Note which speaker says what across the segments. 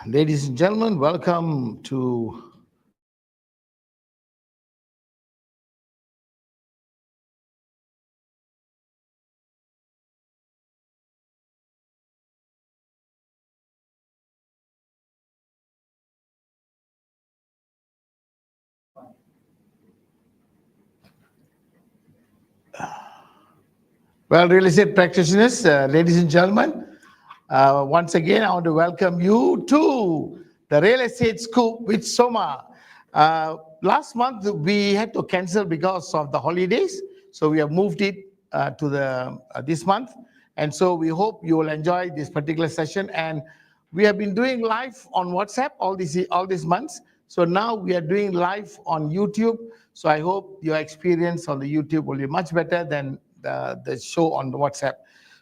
Speaker 1: Ladies and gentlemen, welcome to real estate practitioners, ladies and gentlemen. Once again, I want to welcome you to the Real Estate Scoop with Soma. Last month, we had to cancel because of the holidays, so we have moved it to the this month. And so we hope you will enjoy this particular session. And we have been doing live on WhatsApp all these months. So now we are doing live on YouTube. So I hope your experience on the YouTube will be much better than the show on the WhatsApp.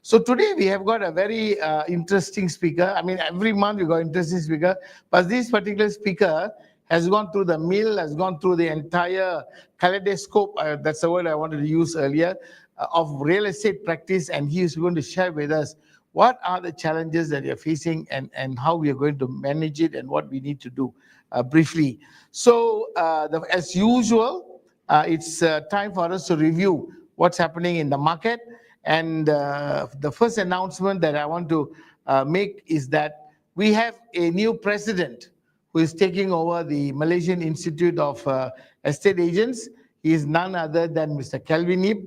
Speaker 1: So today we have got a very interesting speaker. I mean, every month we got interesting speaker, but this particular speaker has gone through the mill, has gone through the entire kaleidoscope, that's the word I wanted to use earlier, of real estate practice, and he is going to share with us what are the challenges that you're facing and how we are going to manage it and what we need to do briefly. So as usual, it's time for us to review what's happening in the market. And the first announcement that I want to make is that we have a new president who is taking over the Malaysian Institute of Estate Agents. He is none other than Mr. Kelvin Ip.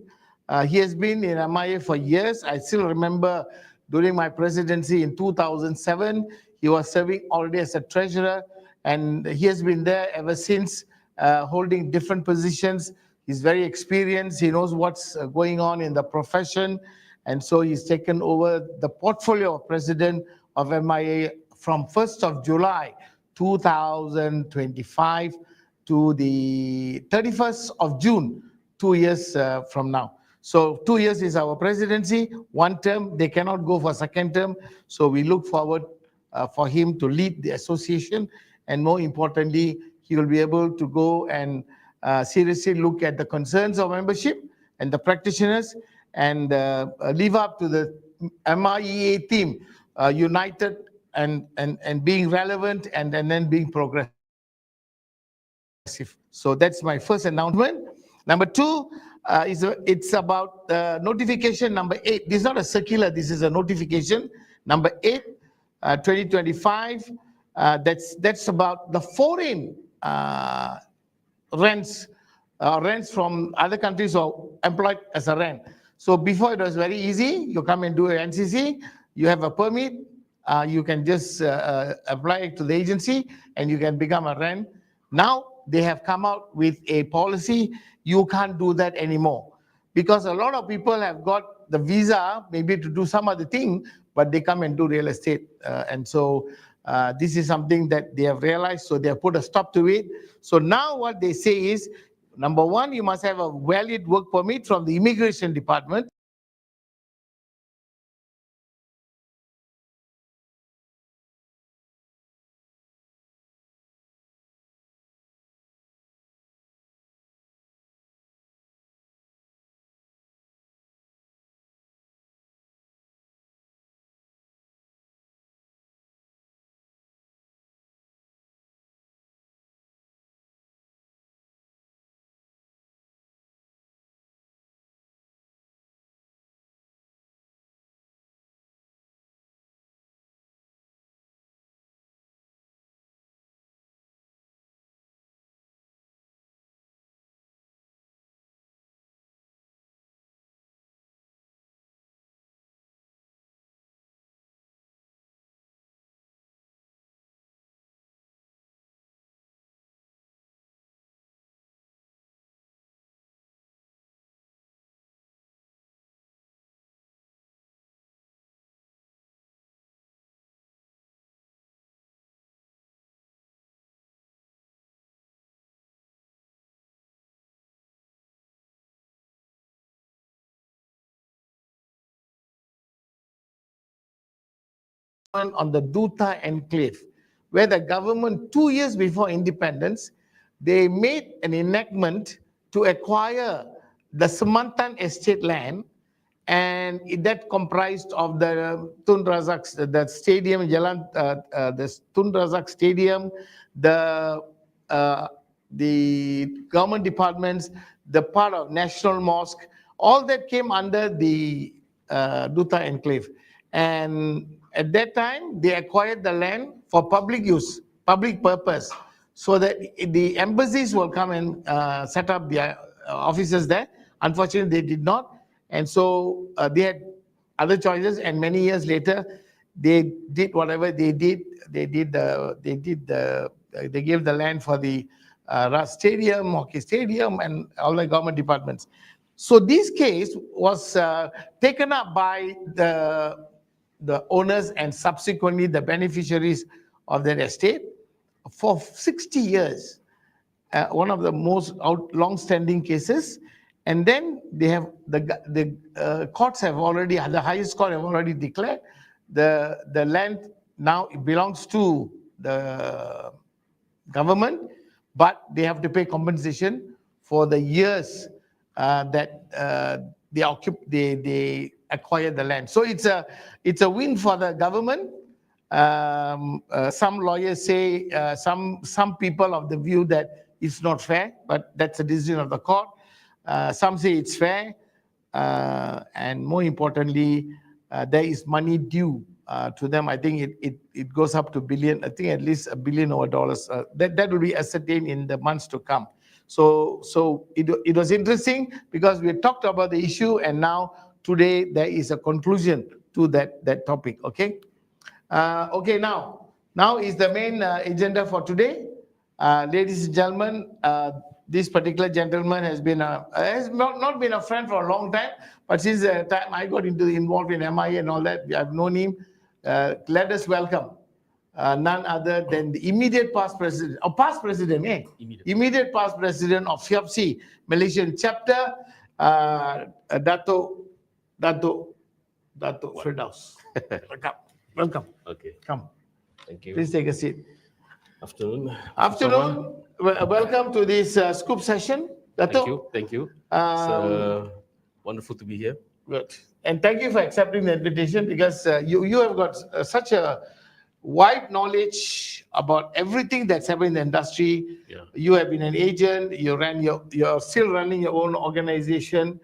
Speaker 1: He has been in MIA for years. I still remember during my presidency in 2007, he was serving already as a treasurer, and he has been there ever since, holding different positions. He's very experienced. He knows what's going on in the profession. And so he's taken over the portfolio of president of MIA from 1st of July 2025 to the 31st of June, 2 years from now. So 2 years is our presidency, one term. They cannot go for second term. So we look forward for him to lead the association. And more importantly, he will be able to go and seriously look at the concerns of membership and the practitioners and live up to the MIEA theme, united and being relevant and then being progressive. So that's my first announcement. Number two, it's about notification number 8. This is not a circular, this is a notification. Number 8, 2025. That's about the foreign rents from other countries or employed as a rent. So before it was very easy. You come and do an NCC, you have a permit, you can just apply it to the agency and you can become a rent. Now they have come out with a policy, you can't do that anymore. Because a lot of people have got the visa maybe to do some other thing, but they come and do real estate. And so this is something that they have realized, so they have put a stop to it. So now what they say is, number one, you must have a valid work permit from the immigration department. On the Duta Enclave, where the government 2 years before independence, they made an enactment to acquire the Semantan estate land that comprised of the Tun Razak, the stadium, the Tun Razak Stadium, the uh, the government departments, the part of National Mosque, all that came under the Duta Enclave. And at that time, they acquired the land for public use, public purpose, so that the embassies will come and set up their offices there. Unfortunately, they did not. And so they had other choices, and many years later, they did whatever they did. They gave the land for the stadium, hockey stadium, and all the government departments. So this case was taken up by the owners and subsequently the beneficiaries of that estate for 60 years. One of the most long-standing cases. And then they have the courts have already, the highest court have already declared the land now belongs to the government, but they have to pay compensation for the years that they acquired the land. So it's a win for the government. Some lawyers say, some people of the view that it's not fair, but that's a decision of the court. Some say it's fair, and more importantly, there is money due to them. I think it goes up to billion. I think at least $1 billion dollars. That will be ascertained in the months to come. So it was interesting because we talked about the issue, and now today there is a conclusion to that topic. Okay. Okay. Now is the main agenda for today, ladies and gentlemen. This particular gentleman has not been a friend for a long time, but since the time I got involved in MIA and all that, I've known him. Let us welcome none other than the immediate past president, immediate past president of FIAPSI Malaysian chapter, Datuk Firdaus. Welcome.
Speaker 2: Okay.
Speaker 1: Come.
Speaker 2: Thank you.
Speaker 1: Please take a seat.
Speaker 2: Afternoon.
Speaker 1: Welcome to this scoop session. Datuk.
Speaker 2: Thank you. It's wonderful to be here.
Speaker 1: Good. And thank you for accepting the invitation, because you have got such a wide knowledge about everything that's happening in the industry.
Speaker 2: Yeah.
Speaker 1: You have been an agent. You're still running your own organization.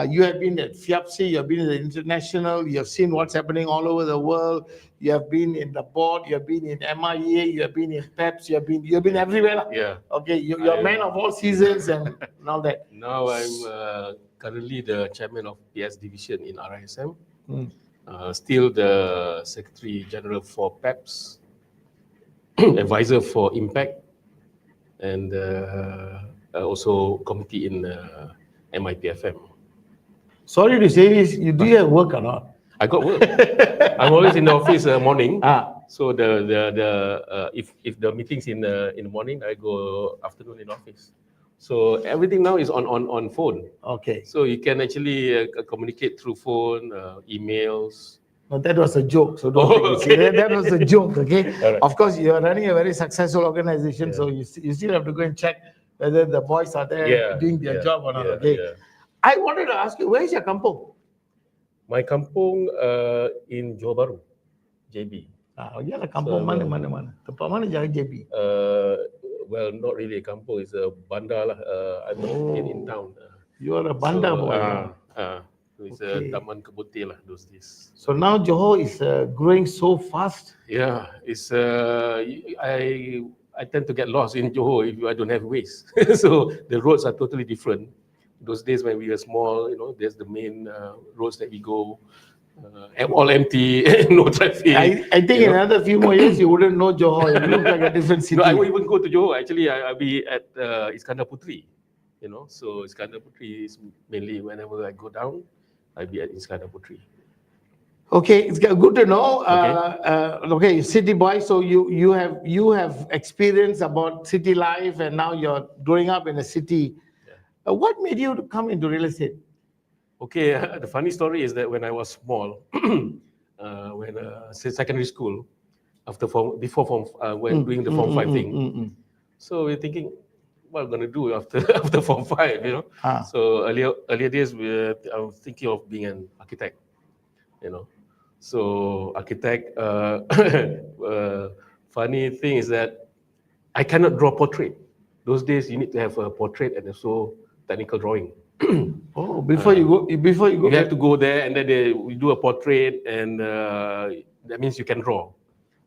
Speaker 1: You have been at FIAPSI. You have been in the international. You have seen what's happening all over the world. You have been in the board. You have been in MIA. You have been in PEPS. You have been everywhere.
Speaker 2: Yeah.
Speaker 1: Okay. You're a man of all seasons and all that.
Speaker 2: Now I'm currently the chairman of PS division in RISM. Still the Secretary General for PEPS, advisor for Impact, and also committee in MIPFM.
Speaker 1: Sorry to say this, do you have work or not?
Speaker 2: I got work. I'm always in the office morning. So if the meeting's in the morning, I go afternoon in office. So everything now is on phone.
Speaker 1: Okay.
Speaker 2: So you can actually communicate through phone, emails.
Speaker 1: No, that was a joke. So don't take it serious. That was a joke. Okay.
Speaker 2: Right.
Speaker 1: Of course, you are running a very successful organization,
Speaker 2: Yeah.
Speaker 1: so you still have to go and check whether the boys are there doing their job or not. Okay.
Speaker 2: Yeah.
Speaker 1: I wanted to ask you, where is your kampung?
Speaker 2: My kampung in Johor Bahru, JB.
Speaker 1: Ya lah, kampung mana. Tempat mana jaga JB?
Speaker 2: Well, not really a kampung, it's a bandar lah. I'm in town.
Speaker 1: You are a bandar boy.
Speaker 2: So it's a Taman Kebun lah those days.
Speaker 1: So now Johor is growing so fast.
Speaker 2: Yeah, it's I tend to get lost in Johor if I don't have ways. So the roads are totally different. Those days when we were small, there's the main roads that we go, all empty, no traffic.
Speaker 1: I think in another few more years, you wouldn't know Johor. It look like a different city.
Speaker 2: No, I won't even go to Johor. Actually, I'll be at Iskandar Putri. So Iskandar Putri is mainly whenever I go down, I'll be at Iskandar Putri.
Speaker 1: Okay, it's good to know. Okay, city boy. So you have experience about city life, and now you're growing up in a city. Yeah. What made you come into real estate?
Speaker 2: Okay, the funny story is that when I was small, when secondary school, doing the Form 5 thing, so we're thinking, what I'm gonna do after after Form 5, you know. So earlier days, I was thinking of being an architect, you know. So architect, funny thing is that I cannot draw portrait. Those days, you need to have a portrait and also technical drawing.
Speaker 1: Oh, before you go,
Speaker 2: You have to go there, and then we do a portrait, and that means you can draw.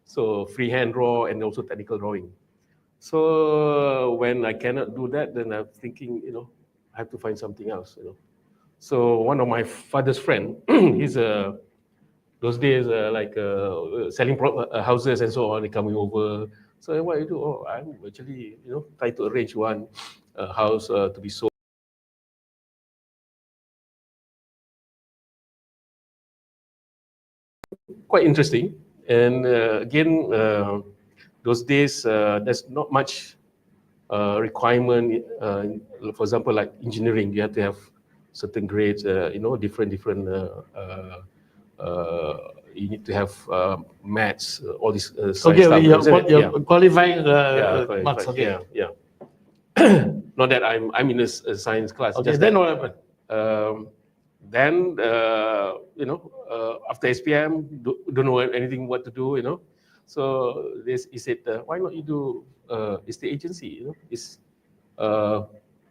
Speaker 2: So freehand draw and also technical drawing. So when I cannot do that, then I'm thinking, you know, I have to find something else, you know. So one of my father's friend, he's those days like selling houses and so on. They coming over. So what you do? Oh, I'm actually, you know, trying to arrange one house to be sold. Quite interesting. And again, those days there's not much requirement. For example, like engineering, you have to have certain grades. You know, different. You need to have maths, all this science stuff.
Speaker 1: You're qualifying
Speaker 2: marks.
Speaker 1: Okay.
Speaker 2: Yeah. Not that I'm in a science class.
Speaker 1: Okay. Then what happened?
Speaker 2: Then you know, after SPM, don't know anything what to do. You know, so he said, why not you do estate agency? You know, it's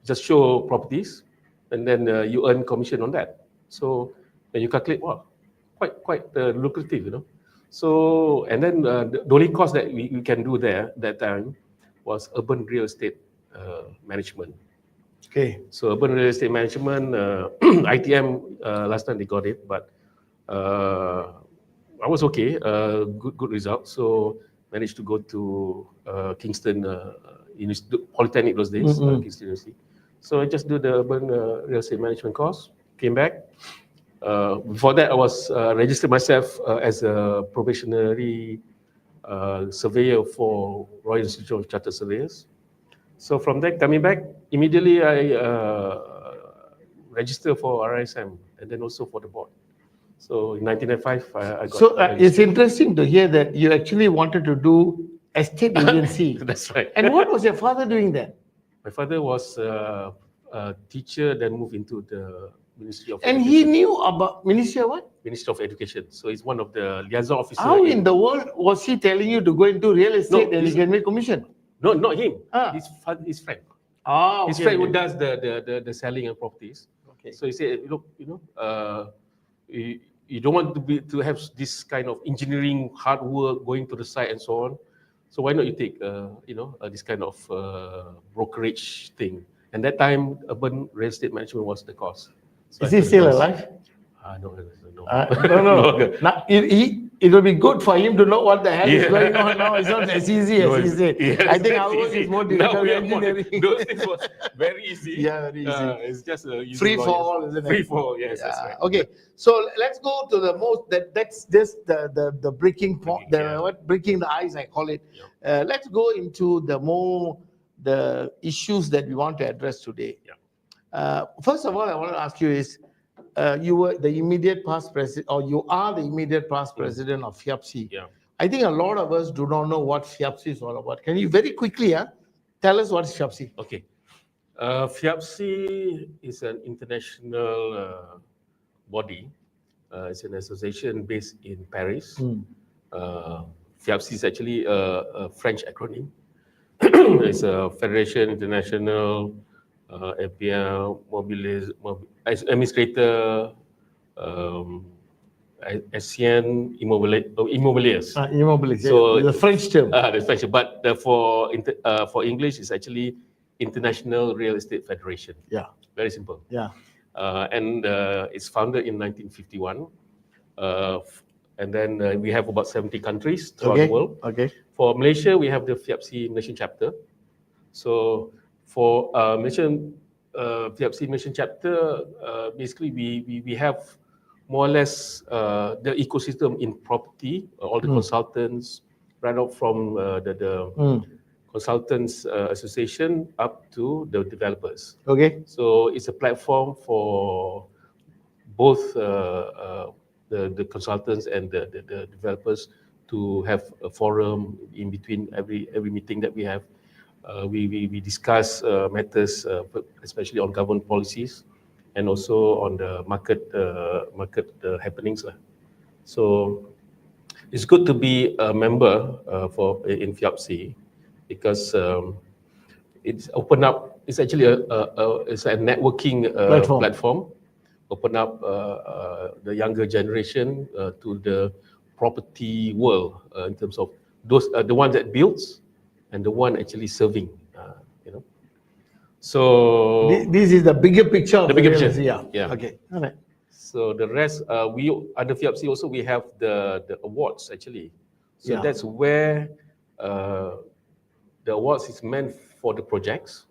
Speaker 2: just show properties, and then you earn commission on that. So then you calculate, wow, quite lucrative, you know. So and then the only course that we can do there that time was urban real estate management.
Speaker 1: Okay.
Speaker 2: So urban real estate management, ITM last time they got it, but I was okay, good result. So managed to go to Kingston Polytechnic those days, Kingston University. So I just do the urban real estate management course. Came back. Before that, I was registered myself as a probationary surveyor for Royal Institute of Chartered Surveyors. So from there, coming back, immediately I registered for RISM and then also for the board. So in 1995, I got.
Speaker 1: So it's interesting to hear that you actually wanted to do estate agency.
Speaker 2: That's right.
Speaker 1: And what was your father doing then?
Speaker 2: My father was a teacher, then moved into the Ministry of
Speaker 1: And
Speaker 2: Education.
Speaker 1: he knew about Ministry of what?
Speaker 2: Ministry of Education. So he's one of the liaison officers.
Speaker 1: How in the world was he telling you to go into real estate and you can make commission?
Speaker 2: No, not him. His friend. His friend who does the selling of properties. Okay. So he said, look, you know, you don't want to have this kind of engineering hard work going to the site and so on. So why not you take you know, this kind of brokerage thing? And that time, urban real estate management was the course. So
Speaker 1: is he still alive?
Speaker 2: No.
Speaker 1: No. Now, it will be good for him to know what the hell is going on now. It's not as easy as he said.
Speaker 2: Yes,
Speaker 1: I think ours is more difficult than engineering.
Speaker 2: Those things was very easy.
Speaker 1: Yeah, very easy.
Speaker 2: It's just
Speaker 1: free fall, isn't it?
Speaker 2: Free fall, yes,
Speaker 1: yeah.
Speaker 2: That's right.
Speaker 1: Okay, so let's go to the most, that's just the breaking point, breaking the ice, I call it. Yeah. Let's go into the issues that we want to address today. Yeah. First of all, I want to ask you is, you were the immediate past president, or you are the immediate past president of FIAPSI.
Speaker 2: Yeah.
Speaker 1: I think a lot of us do not know what FIAPSI is all about. Can you very quickly tell us what is FIAPSI?
Speaker 2: Okay. FIAPSI is an international body. It's an association based in Paris. FIAPSI is actually a French acronym. It's a Federation International APL Administrator Ancien Immobiliers.
Speaker 1: Immobiliers. So the French term.
Speaker 2: The French, but for English, it's actually International Real Estate Federation.
Speaker 1: Yeah.
Speaker 2: Very simple.
Speaker 1: Yeah.
Speaker 2: And it's founded in 1951. And then we have about 70 countries throughout the world.
Speaker 1: Okay.
Speaker 2: For Malaysia, we have the FIAPSI Malaysian chapter. So for FIAPSI Malaysian chapter, basically we have more or less the ecosystem in property, all the consultants, right up from the consultants association up to the developers.
Speaker 1: Okay.
Speaker 2: So it's a platform for both the consultants and the developers to have a forum in between every meeting that we have. We discuss matters, especially on government policies, and also on the market happenings. So it's good to be a member in FIAPC because it's open up. It's actually it's a networking platform. Open up the younger generation to the property world in terms of those the one that builds and the one actually serving. You know. So
Speaker 1: this is the bigger picture of
Speaker 2: the bigger picture.
Speaker 1: Yeah. Okay. All right.
Speaker 2: So the rest, we under FIAPC also we have the awards actually. So that's where the awards is meant for the projects.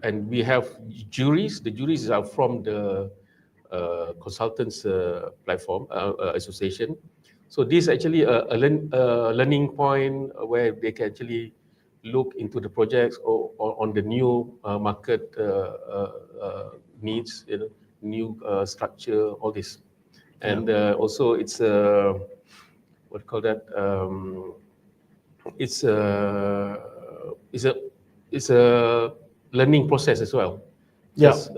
Speaker 2: And we have juries. The juries are from the consultants platform association. So this is actually a learning point where they can actually look into the projects or on the new market needs, you know, new structure, all this. And also it's what do you call that? It's a learning process as well. Just,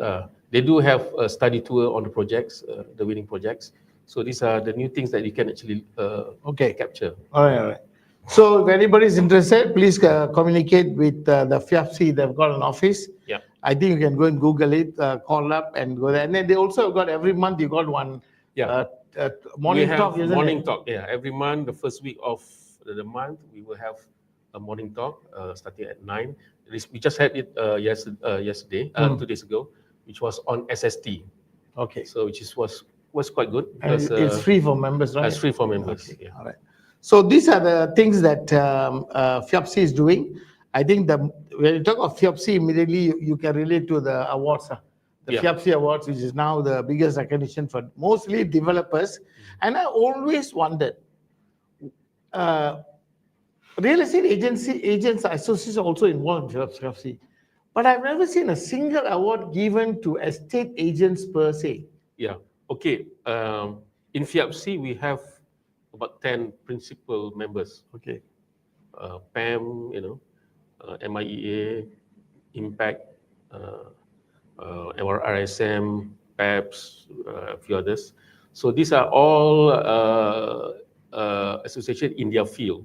Speaker 2: they do have a study tour on the projects, the winning projects. So these are the new things that you can actually capture.
Speaker 1: All right. So if anybody is interested, please communicate with the FIAPC. They've got an office.
Speaker 2: Yeah.
Speaker 1: I think you can go and Google it, call up and go there. And then they also got every month you got one morning talk, isn't
Speaker 2: morning
Speaker 1: it?
Speaker 2: talk, yeah. Every month, the first week of the month, we will have a morning talk starting at 9. We just had it yesterday, 2 days ago, which was on SST.
Speaker 1: Okay.
Speaker 2: So which was quite good.
Speaker 1: Because, it's free for members, right?
Speaker 2: It's free for members.
Speaker 1: Okay. Yeah. All right. So these are the things that FIAPC is doing. I think when you talk of FIAPC, immediately you can relate to the awards. The FIAPC Awards, which is now the biggest recognition for mostly developers. And I always wondered, real estate agents associations are also involved in FIAPC. But I've never seen a single award given to estate agents per se.
Speaker 2: Yeah. Okay. In FIAPC, we have about 10 principal members.
Speaker 1: Okay.
Speaker 2: PAM, you know, MIEA, Impact, RSM, PAPS, a few others. So these are all associations in their field.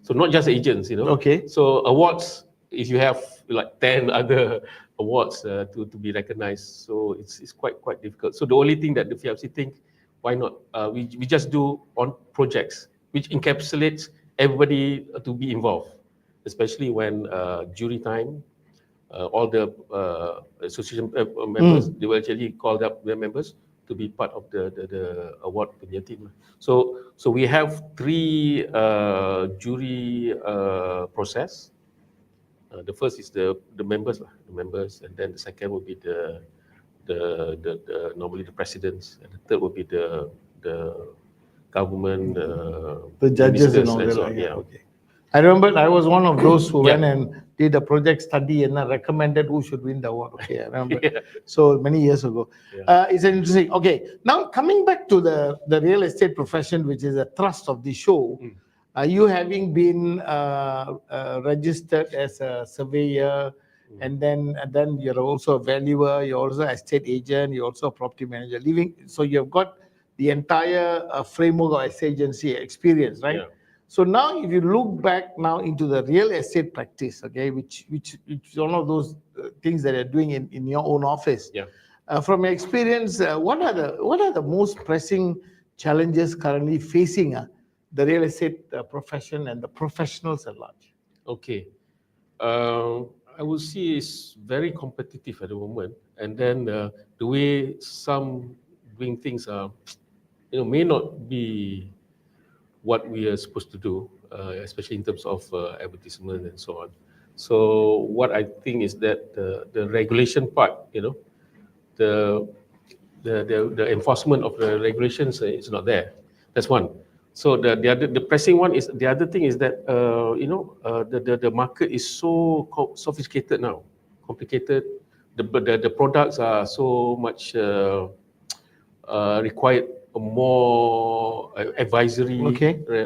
Speaker 2: So not just agents, you know.
Speaker 1: Okay.
Speaker 2: So awards, if you have like 10 other awards to be recognized, so it's quite difficult. So the only thing that the FIAPC think, why not? We just do on projects, which encapsulates everybody to be involved, especially when jury time, all the association members, they will actually call up their members to be part of the award team. So we have 3 jury process. The first is the members, and then the second will be the normally the presidents, and the third will be the government,
Speaker 1: the judges and all that.
Speaker 2: Yeah.
Speaker 1: Okay. I remember I was one of those who went and did a project study and recommended who should win the award. Okay, I remember. So many years ago. It's interesting. Okay, now coming back to the real estate profession, which is a thrust of the show, you having been registered as a surveyor, and then you're also a valuer, you're also an estate agent, you're also a property manager. So you've got the entire framework of estate agency experience, right? Yeah. So now, if you look back now into the real estate practice, okay, which is one of those things that you're doing in your own office.
Speaker 2: Yeah.
Speaker 1: From your experience, what are the most pressing challenges currently facing the real estate profession and the professionals at large?
Speaker 2: Okay, I would say it's very competitive at the moment, and then the way some doing things are, may not be what we are supposed to do, especially in terms of advertisement and so on. So what I think is that the regulation part, the enforcement of the regulations is not there. That's one. So the pressing one is, the other thing is that the market is so sophisticated now, complicated. The products are so much required more advisory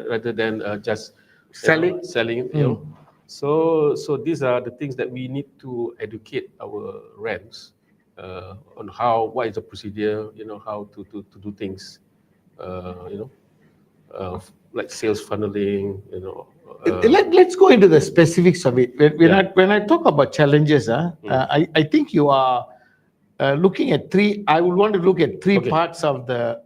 Speaker 2: rather than just selling. So these are the things that we need to educate our ranks on what is the procedure, how to do things, like sales funneling,
Speaker 1: Let's go into the specifics of it. When I talk about challenges, I think you are looking at three. I would want to look at three
Speaker 2: Okay.
Speaker 1: parts of the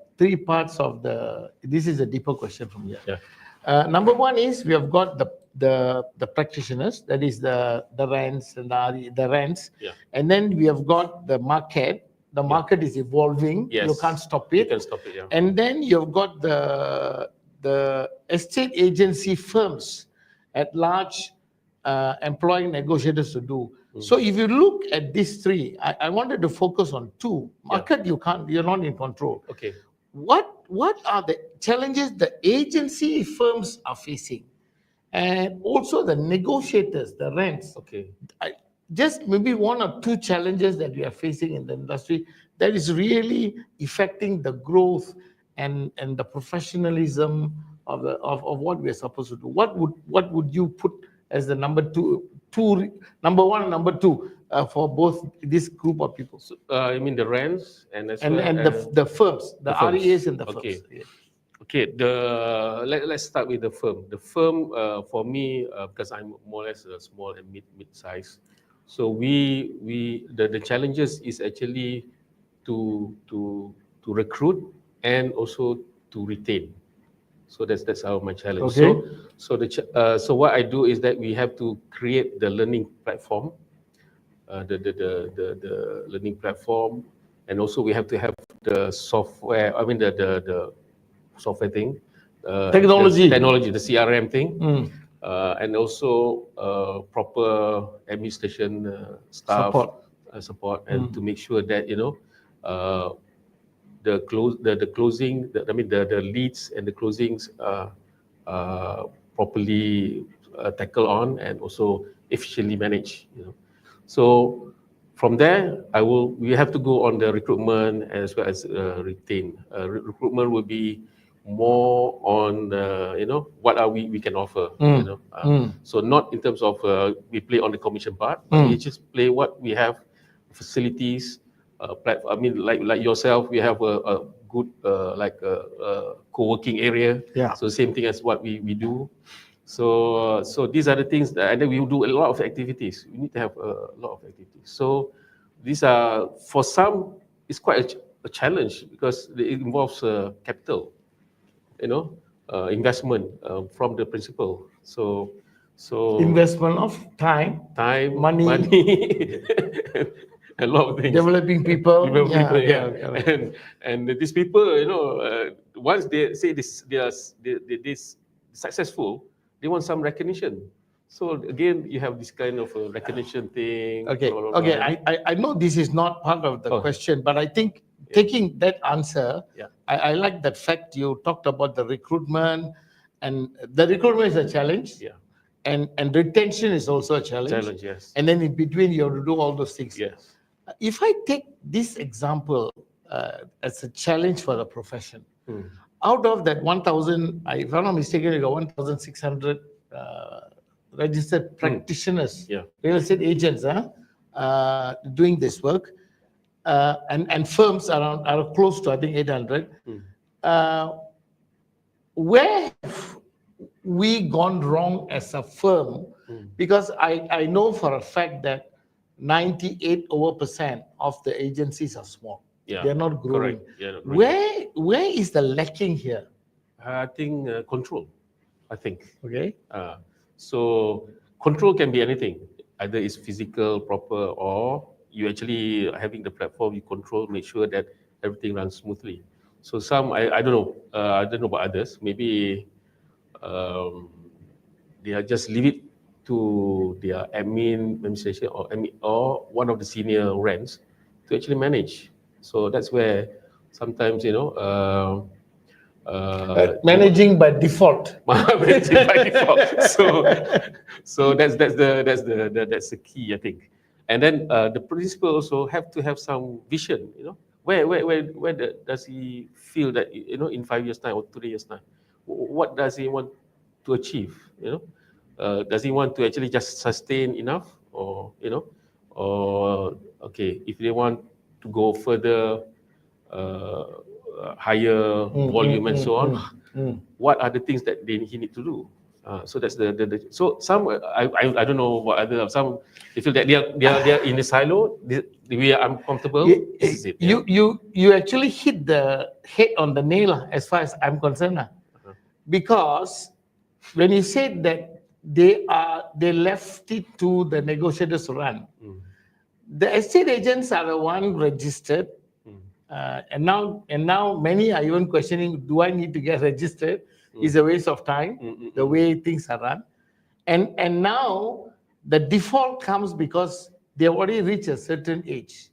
Speaker 1: This is a deeper question from here.
Speaker 2: Yeah.
Speaker 1: Number one is we have got the practitioners, that is the rents and the rents,
Speaker 2: Yeah.
Speaker 1: and then we have got the market. The market is evolving.
Speaker 2: Yes.
Speaker 1: You can't stop
Speaker 2: You
Speaker 1: it.
Speaker 2: can stop it, yeah.
Speaker 1: And then you've got the estate agency firms at large employing negotiators to do. So if you look at these three, I wanted to focus on two. Market, you're not in control.
Speaker 2: Okay.
Speaker 1: What are the challenges the agency firms are facing? And also the negotiators, the rents.
Speaker 2: Okay.
Speaker 1: Just maybe one or two challenges that we are facing in the industry that is really affecting the growth and the professionalism of what we are supposed to do. What would you put as the number one and number two for both this group of people?
Speaker 2: So, you mean the rents and as well
Speaker 1: the firms, the
Speaker 2: firms.
Speaker 1: REAs and the firms.
Speaker 2: Okay.
Speaker 1: Yeah.
Speaker 2: Okay, let's start with the firm. The firm, for me, because I'm more or less a small and mid size, so the challenges is actually to recruit and also to retain. So that's my challenge.
Speaker 1: Okay.
Speaker 2: So what I do is that we have to create the learning platform, the learning platform, and also we have to have the software. I mean the software thing,
Speaker 1: Technology,
Speaker 2: the CRM thing, and also proper administration staff support, and to make sure that the closing, the leads and the closings are properly tackled on and also efficiently managed. So from there, we have to go on the recruitment as well as retain. Recruitment will be more on what are we can offer. So not in terms of we play on the commission part, but we just play what we have, facilities, platform. I mean, like yourself, we have a good co-working area.
Speaker 1: Yeah.
Speaker 2: So same thing as what we do. So these are the things and then we do a lot of activities. We need to have a lot of activities. So these are, for some, it's quite a challenge because it involves capital, investment from the principal. So
Speaker 1: investment of time, money.
Speaker 2: A lot of things.
Speaker 1: Developing people.
Speaker 2: And these people, once they say they are successful, they want some recognition. So again, you have this kind of recognition thing.
Speaker 1: Okay.
Speaker 2: Blah, blah, blah.
Speaker 1: Okay. I know this is not part of the question, but I think taking that answer, I like that fact you talked about the recruitment, and the recruitment is a challenge.
Speaker 2: Yeah.
Speaker 1: And retention is also a challenge.
Speaker 2: Challenge, yes.
Speaker 1: And then in between, you have to do all those things.
Speaker 2: Yes.
Speaker 1: If I take this example as a challenge for the profession, out of that 1,000, if I'm not mistaken, you got 1,600 registered practitioners, real estate agents doing this work, and firms are close to, I think, 800. Where have we gone wrong as a firm? Because I know for a fact that 98% of the agencies are small.
Speaker 2: Yeah,
Speaker 1: they're not growing.
Speaker 2: Correct. Yeah, not growing.
Speaker 1: Where is the lacking here?
Speaker 2: I think control. I think.
Speaker 1: Okay.
Speaker 2: So control can be anything. Either it's physical, proper, or you actually having the platform, you control, make sure that everything runs smoothly. So some, I don't know. I don't know about others. Maybe they are just leave it to their admin, administration, or one of the senior ranks to actually manage. So that's where sometimes
Speaker 1: managing by default.
Speaker 2: Managing by default. So that's the key, I think. And then the principal also have to have some vision. Where does he feel that in 5 years time or 3 years time, what does he want to achieve? Does he want to actually just sustain enough, or or okay, if they want to go further, higher volume and so on, what are the things that he need to do? So that's the so some I don't know what other some they feel that they are in a silo. We are uncomfortable. This is it. Yeah.
Speaker 1: You actually hit the head on the nail as far as I'm concerned, because when you said that they left it to the negotiators to run, the estate agents are the one registered, and now many are even questioning, do I need to get registered? It's a waste of time, the way things are run. And now the default comes because they already reached a certain age.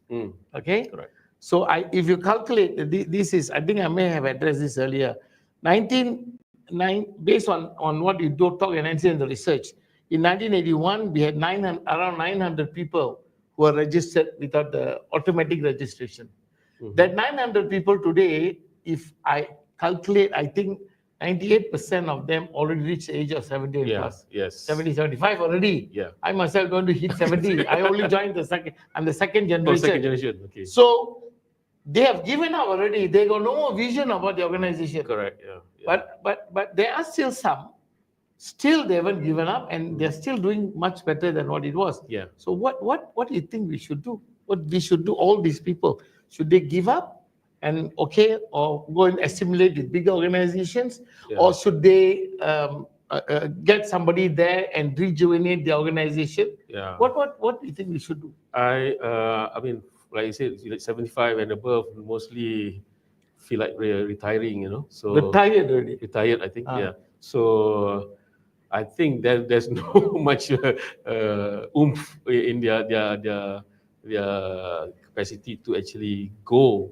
Speaker 1: Okay?
Speaker 2: Correct.
Speaker 1: So if you calculate, this is, I think I may have addressed this earlier, based on what you do talk and answer in the research, in 1981, we had around 900 people who were registered without the automatic registration. That 900 people today, if I calculate, I think 98% of them already reached the age of 70 plus.
Speaker 2: Yes.
Speaker 1: 70, 75 already.
Speaker 2: Yeah.
Speaker 1: I myself going to hit 70. I only joined I'm the second generation.
Speaker 2: Second generation. Okay.
Speaker 1: So they have given up already. They got no more vision about the organization.
Speaker 2: Correct. Yeah.
Speaker 1: But there are still some. Still, they haven't given up, and they're still doing much better than what it was.
Speaker 2: Yeah.
Speaker 1: So what do you think we should do? What we should do? All these people, should they give up and or go and assimilate with bigger organizations, or should they get somebody there and rejuvenate the organization?
Speaker 2: Yeah.
Speaker 1: What do you think we should do?
Speaker 2: I mean, like you said, 75 and above mostly feel like retiring, So
Speaker 1: Retired already.
Speaker 2: Retired, I think. Yeah. So I think there's no much oomph in their capacity to actually go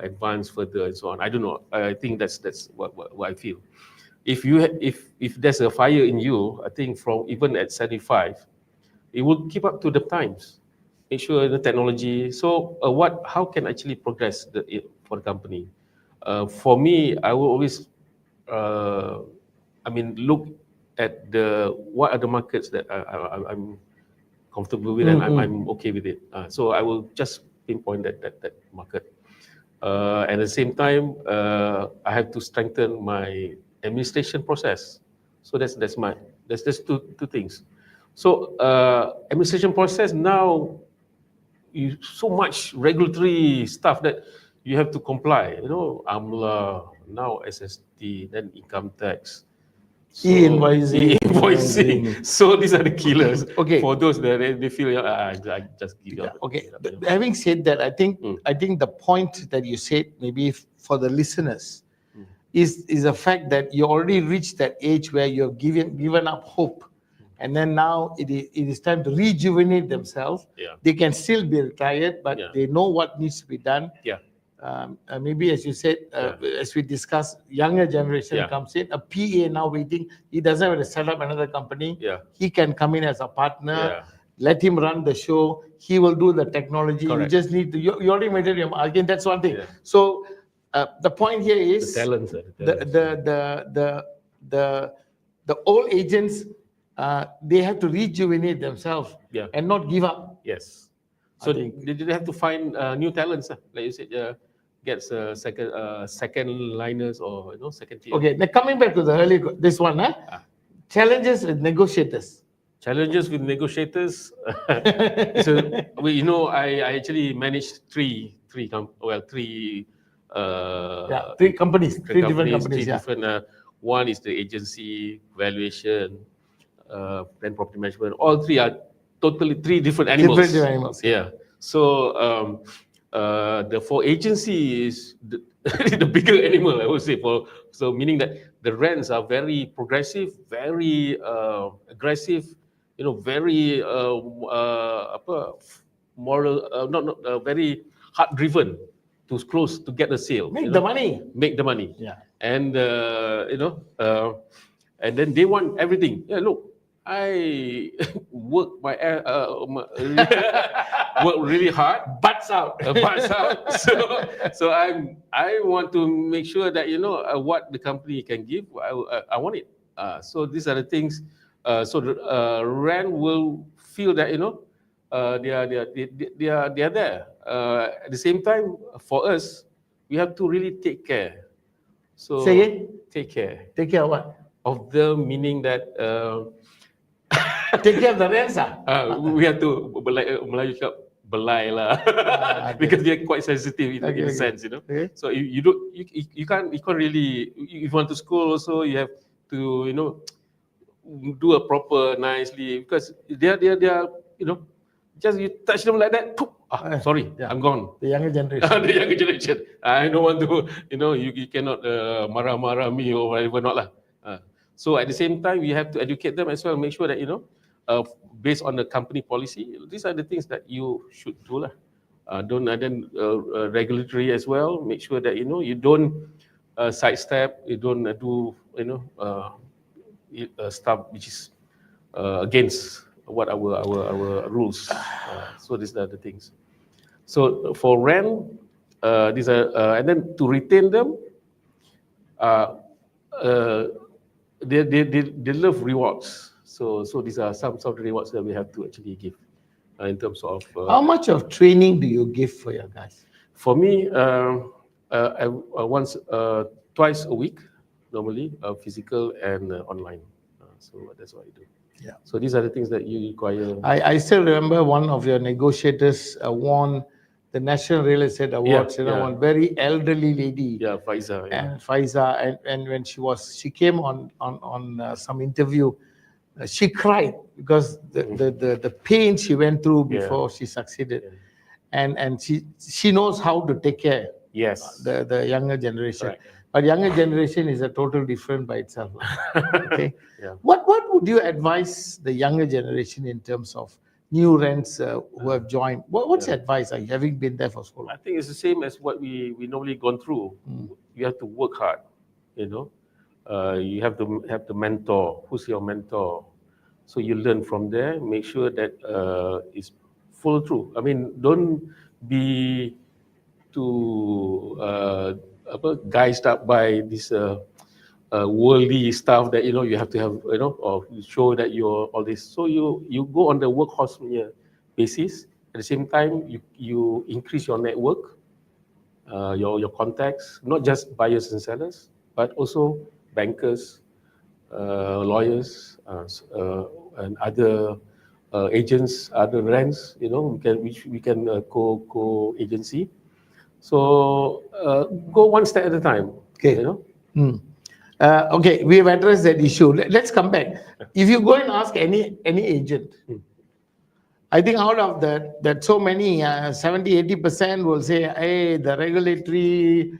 Speaker 2: advance further and so on. I don't know. I think that's what I feel. If there's a fire in you, I think from even at 75, it will keep up to the times. Make sure the technology. So how can actually progress for the company? For me, I will always look at what are the markets that I'm comfortable with, and I'm okay with it. So I will just pinpoint that market. At the same time, I have to strengthen my administration process. So that's two things. So administration process now, so much regulatory stuff that you have to comply. AMLA, now SST, then income tax. So, e-invoicing. So these are the killers.
Speaker 1: Okay.
Speaker 2: For those that they feel, I just give up.
Speaker 1: Okay. Having said that, I think the point that you said, maybe for the listeners, is the fact that you already reached that age where you've given up hope, and then now it is time to rejuvenate themselves.
Speaker 2: Yeah.
Speaker 1: They can still be retired, but they know what needs to be done.
Speaker 2: Yeah.
Speaker 1: Maybe, as you said, as we discussed, younger generation comes in. A PA now waiting. He doesn't have to set up another company.
Speaker 2: Yeah.
Speaker 1: He can come in as a partner. Let him run the show. He will do the technology.
Speaker 2: Correct.
Speaker 1: You just need to. You already made it. Again, that's one thing. Yeah. So the point here is
Speaker 2: the talents.
Speaker 1: The old agents. They have to rejuvenate themselves and not give up.
Speaker 2: Yes. So they have to find new talents, like you said. Gets second liners or second tier.
Speaker 1: Okay, now coming back to the this one, challenges with negotiators.
Speaker 2: Challenges with negotiators. So I actually managed three
Speaker 1: companies, three different companies.
Speaker 2: One is the agency, valuation, then property management. All three are totally three different animals.
Speaker 1: Different animals.
Speaker 2: Yeah. So for agency is the bigger animal, I would say. So meaning that the rents are very progressive, very aggressive, very moral, very heart driven to close to get a sale.
Speaker 1: Make the money.
Speaker 2: Yeah. And and then they want everything. Yeah, look, I work work really hard,
Speaker 1: butts out.
Speaker 2: So I want to make sure that what the company can give, I want it. So these are the things So the RAN will feel that they are there. At the same time, for us, we have to really take care. So
Speaker 1: Say again?
Speaker 2: take care
Speaker 1: Take care of what?
Speaker 2: of them, meaning that
Speaker 1: Take care of the rents,
Speaker 2: we have to Melayu cakap belai lah
Speaker 1: okay.
Speaker 2: because they're quite sensitive in a sense,
Speaker 1: Okay.
Speaker 2: So you don't you can't really, if you want to school also, you have to do a proper nicely, because they're just you touch them like that, poof, sorry,
Speaker 1: Yeah.
Speaker 2: I'm gone.
Speaker 1: The younger generation.
Speaker 2: The younger generation. I don't want to, you cannot marah-marah me or whatever not lah. So at the same time, we have to educate them as well, make sure that based on the company policy, these are the things that you should do lah. Don't then regulatory as well. Make sure that you don't sidestep, you don't do stuff which is against what our rules. So these are the things. So for RAN, these are and then to retain them, they love rewards. So these are some of the rewards that we have to actually give in terms of.
Speaker 1: How much of training do you give for your guys?
Speaker 2: For me, twice a week, normally, physical and online. So that's what I do.
Speaker 1: Yeah.
Speaker 2: So these are the things that you require.
Speaker 1: I still remember one of your negotiators won the National Real Estate Awards. One very elderly lady.
Speaker 2: Yeah, Faiza.
Speaker 1: And Faiza, and when she came on some interview, she cried because the pain she went through before she succeeded, and she knows how to take care.
Speaker 2: Yes.
Speaker 1: The younger generation.
Speaker 2: Correct.
Speaker 1: But younger generation is a total different by itself. Okay.
Speaker 2: Yeah.
Speaker 1: What would you advise the younger generation in terms of new rents who have joined? What's your advice? Having been there for so long?
Speaker 2: I think it's the same as what we normally gone through. You have to work hard. You have to have the mentor. Who's your mentor? So you learn from there. Make sure that it's follow through. I mean, don't be too guised up by this worldly stuff that you have to have, or show that you're all this. So you go on the workhorse basis. At the same time, you increase your network, your contacts, not just buyers and sellers, but also bankers, lawyers, and other agents, other rents. Which we can co-agency. So go one step at a time.
Speaker 1: Okay. Okay, we have addressed that issue. Let's come back. If you go and ask any agent, I think out of that so many 70-80% will say, hey, the regulatory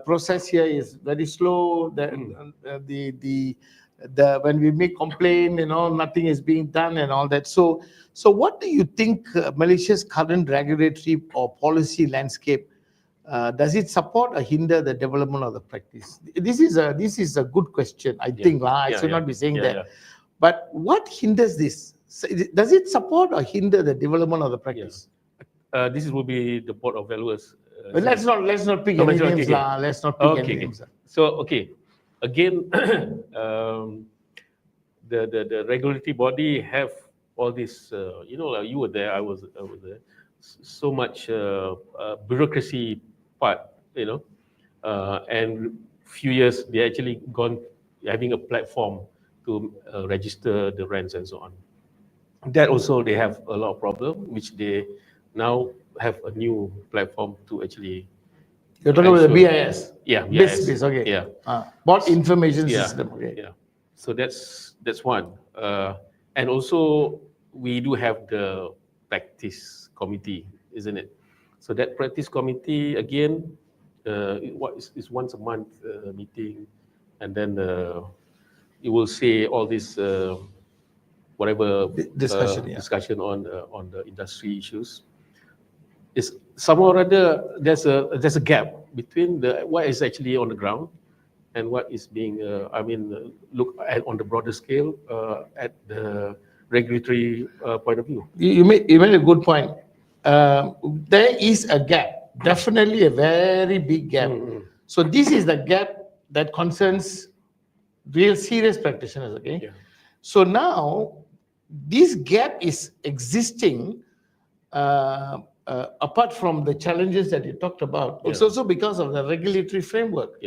Speaker 1: process here is very slow. When we make complaint, nothing is being done and all that. So what do you think Malaysia's current regulatory or policy landscape, does it support or hinder the development of the practice? This is a good question, I think. I should not be saying that. Yeah. But what hinders this? Does it support or hinder the development of the practice?
Speaker 2: This will be the board of valuers.
Speaker 1: Let's not pick any names. Let's not pick any names.
Speaker 2: So again, the regulatory body have all this. You were there. I was there. So much bureaucracy part, and few years they actually gone having a platform to register the rents and so on. That also they have a lot of problem, which they now have a new platform to actually.
Speaker 1: You're talking about the BIS.
Speaker 2: Yeah, BIS.
Speaker 1: BIS, okay.
Speaker 2: Yeah.
Speaker 1: Board information system. Okay.
Speaker 2: Yeah. So that's one, and also we do have the practice committee, isn't it? So that practice committee again, is once a month meeting, and then it will say all this whatever discussion on the industry issues. Is somehow or other there's a gap between what is actually on the ground and what is being look at on the broader scale at the regulatory point of view.
Speaker 1: You made a good point. There is a gap, definitely a very big gap. So this is the gap that concerns real serious practitioners. Okay. So now this gap is existing apart from the challenges that you talked about. It's also because of the regulatory framework.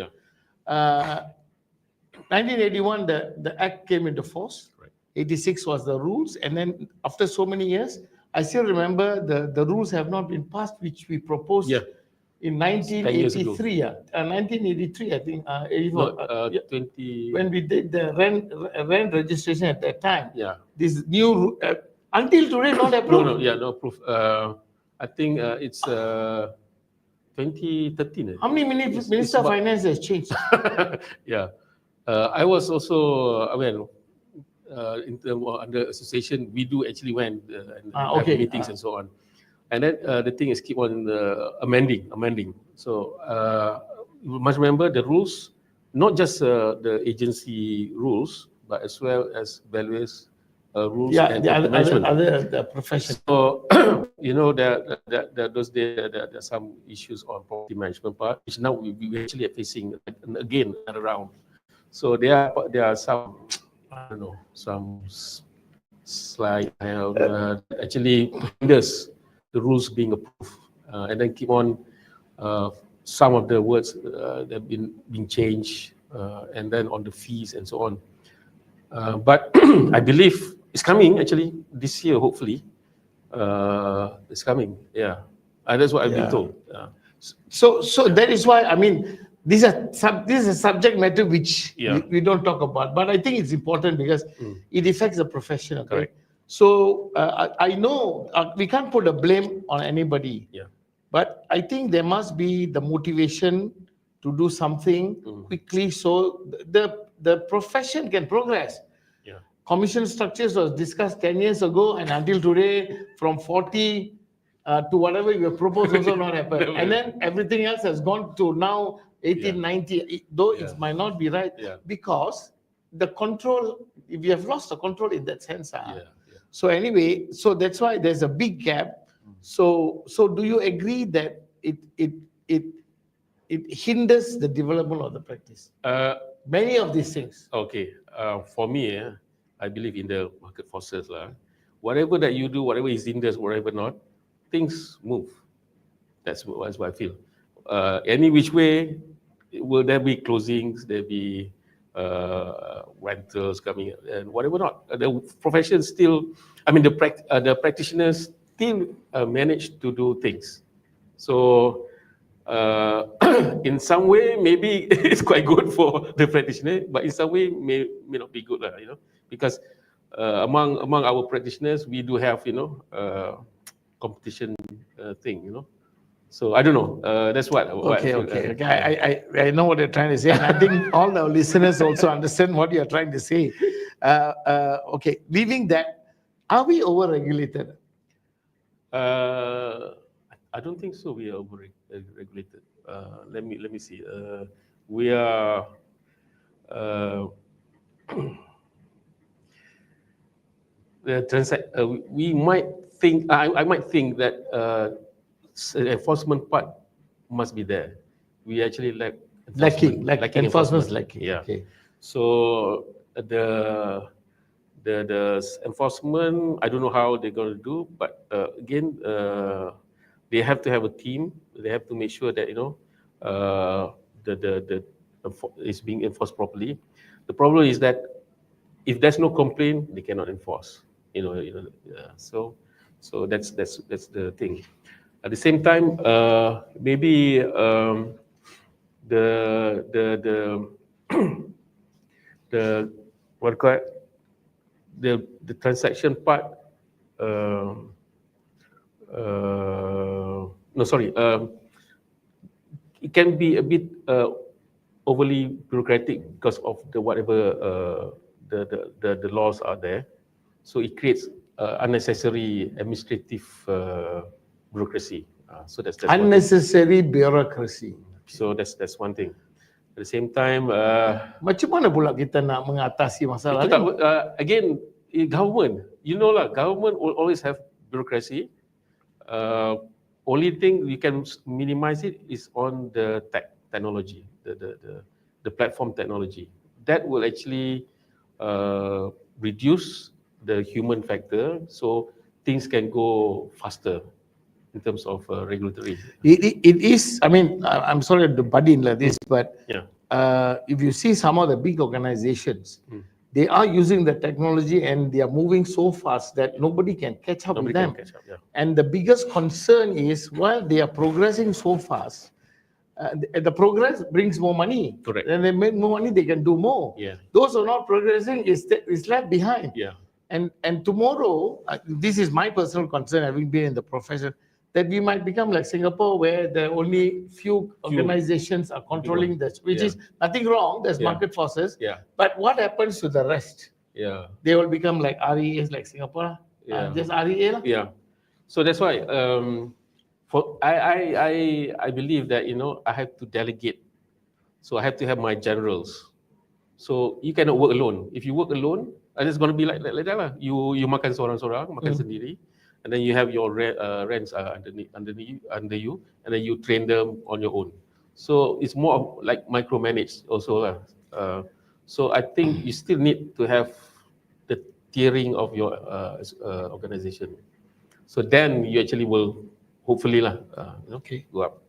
Speaker 1: 1981, the act came into force. 86 was the rules, and then after so many years, I still remember the rules have not been passed, which we proposed in 1983. 1983, I think.
Speaker 2: 20.
Speaker 1: When we did the rent registration at that time. This new until today not approved.
Speaker 2: No proof. I think it's 2013.
Speaker 1: How many Minister of Finance has changed?
Speaker 2: I was also in terms of under association, we do actually went and have meetings and so on. And then the thing is keep on amending. So you must remember the rules, not just the agency rules, but as well as various rules and management.
Speaker 1: Other professions.
Speaker 2: So you know those days there are some issues on property management part, which now we actually are facing again another round. So there are some, I don't know, some slide actually hinders the rules being approved, and then keep on some of the words that have been changed, and then on the fees and so on. But I believe it's coming actually this year, hopefully. It's coming, that's what I've been told.
Speaker 1: So that is why, I mean, this is a subject matter which we don't talk about, but I think it's important because it affects the profession. Okay.
Speaker 2: Correct.
Speaker 1: So I know we can't put a blame on anybody. But I think there must be the motivation to do something quickly so the profession can progress. Commission structures was discussed 10 years ago, and until today, from 40 to whatever you have proposed also not happened. And then everything else has gone to now 1890, though it might not be right, because the control, we have lost the control in that sense. So anyway, so that's why there's a big gap. So do you agree that it hinders the development of the practice? Many of these things.
Speaker 2: Okay, for me, I believe in the market forces. Whatever that you do, whatever is hinders, whatever not, things move. That's what I feel. Any which way, will there be closings, there be rentals coming, and whatever not. The profession still, I mean, the practitioners still manage to do things. So in some way, maybe it's quite good for the practitioner, but in some way may not be good, because among our practitioners, we do have, competition thing, So I don't know. That's what.
Speaker 1: Okay. I know what you're trying to say, and I think all the listeners also understand what you're trying to say. Okay, leaving that, are we over-regulated?
Speaker 2: I don't think so. We are over-regulated. Let me see. We are. We might think. I might think that the enforcement part must be there. We actually lacking
Speaker 1: enforcement. Lacking.
Speaker 2: Yeah. Okay. So the enforcement, I don't know how they're going to do, but again, they have to have a team. They have to make sure that the is being enforced properly. The problem is that if there's no complaint, they cannot enforce. So that's the thing. At the same time, maybe the what call it, the transaction part. It can be a bit overly bureaucratic because of the whatever the laws are there. So it creates unnecessary administrative bureaucracy. So that's
Speaker 1: unnecessary bureaucracy.
Speaker 2: So that's one thing. At the same time,
Speaker 1: macam mana pula kita nak mengatasi masalah
Speaker 2: ni? Again, government, government will always have bureaucracy. Only thing we can minimize it is on the technology, the platform technology. That will actually reduce the human factor, so things can go faster in terms of regulatory.
Speaker 1: It is, I mean, I'm sorry to butt in like this, but
Speaker 2: Yeah.
Speaker 1: if you see some of the big organizations, they are using the technology and they are moving so fast that nobody can catch up with
Speaker 2: Nobody
Speaker 1: them.
Speaker 2: can catch up. Yeah.
Speaker 1: And the biggest concern is while they are progressing so fast, the progress brings more money.
Speaker 2: Correct.
Speaker 1: When they make more money, they can do more.
Speaker 2: Yeah.
Speaker 1: Those who are not progressing is left behind.
Speaker 2: Yeah.
Speaker 1: And tomorrow, this is my personal concern, having been in the profession, that we might become like Singapore, where the only few organizations are controlling this, which is nothing wrong. There's market forces.
Speaker 2: Yeah.
Speaker 1: But what happens to the rest?
Speaker 2: Yeah.
Speaker 1: They will become like REAs, like Singapore. Just REA. lah.
Speaker 2: Yeah. So that's why for I believe that I have to delegate. So I have to have my generals. So you cannot work alone. If you work alone, it's going to be like that lah. You makan seorang-seorang, makan sendiri, and then you have your rents under you, and then you train them on your own. So it's more of like micromanaged also lah. So I think you still need to have the tiering of your organization. So then you actually will hopefully go up.